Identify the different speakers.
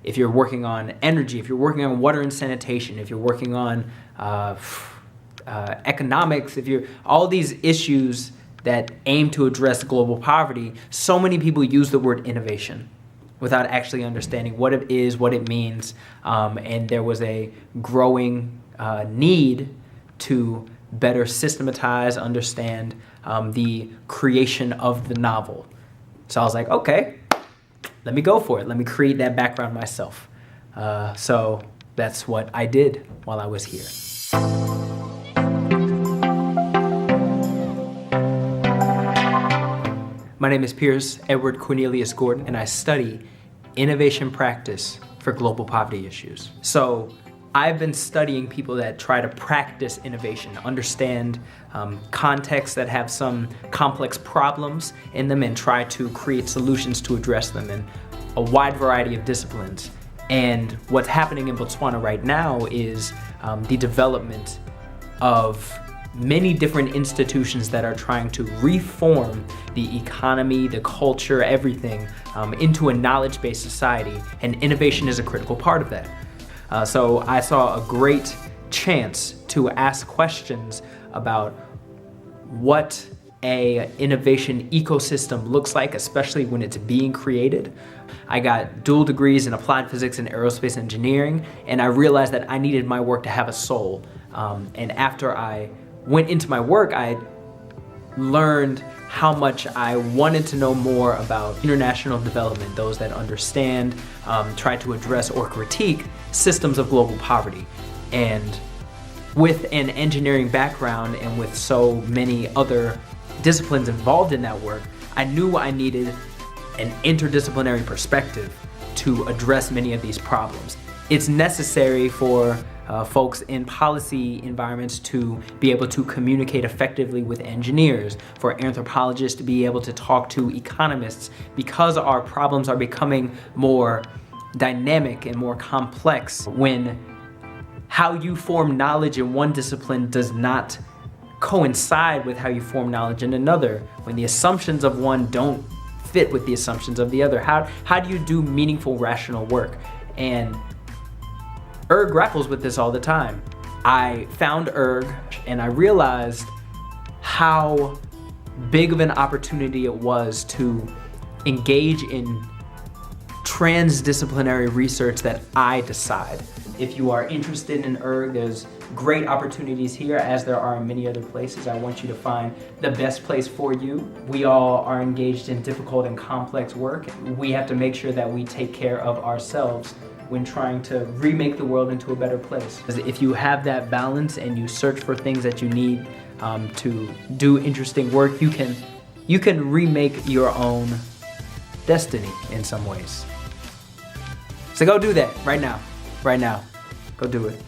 Speaker 1: if you're working on energy, if you're working on water and sanitation, if you're working on economics, if you're all these issues that aim to address global poverty, so many people use the word innovation without actually understanding what it is, what it means, and there was a growing need to better systematize, understand the creation of the novel. So I was like, okay, let me go for it. Let me create that background myself. So that's what I did while I was here. My name is Pierce Edward Cornelius Gordon, and I study innovation practice for global poverty issues. So I've been studying people that try to practice innovation, understand contexts that have some complex problems in them and try to create solutions to address them in a wide variety of disciplines. And what's happening in Botswana right now is the development of many different institutions that are trying to reform the economy, the culture, everything into a knowledge-based society, and innovation is a critical part of that. So I saw a great chance to ask questions about what a innovation ecosystem looks like, especially when it's being created. I got dual degrees in applied physics and aerospace engineering, and I realized that I needed my work to have a soul. And after I went into my work, I learned how much I wanted to know more about international development, those that understand, try to address or critique systems of global poverty. And with an engineering background and with so many other disciplines involved in that work, I knew I needed an interdisciplinary perspective to address many of these problems. It's necessary for folks in policy environments to be able to communicate effectively with engineers, for anthropologists to be able to talk to economists, because our problems are becoming more dynamic and more complex when how you form knowledge in one discipline does not coincide with how you form knowledge in another, when the assumptions of one don't fit with the assumptions of the other. How do you do meaningful, rational work? And ERG grapples with this all the time. I found ERG and I realized how big of an opportunity it was to engage in transdisciplinary research that I decide. If you are interested in ERG, there's great opportunities here, as there are in many other places. I want you to find the best place for you. We all are engaged in difficult and complex work. We have to make sure that we take care of ourselves when trying to remake the world into a better place. If you have that balance and you search for things that you need to do interesting work, you can remake your own destiny in some ways. So go do that right now. Right now. Go do it.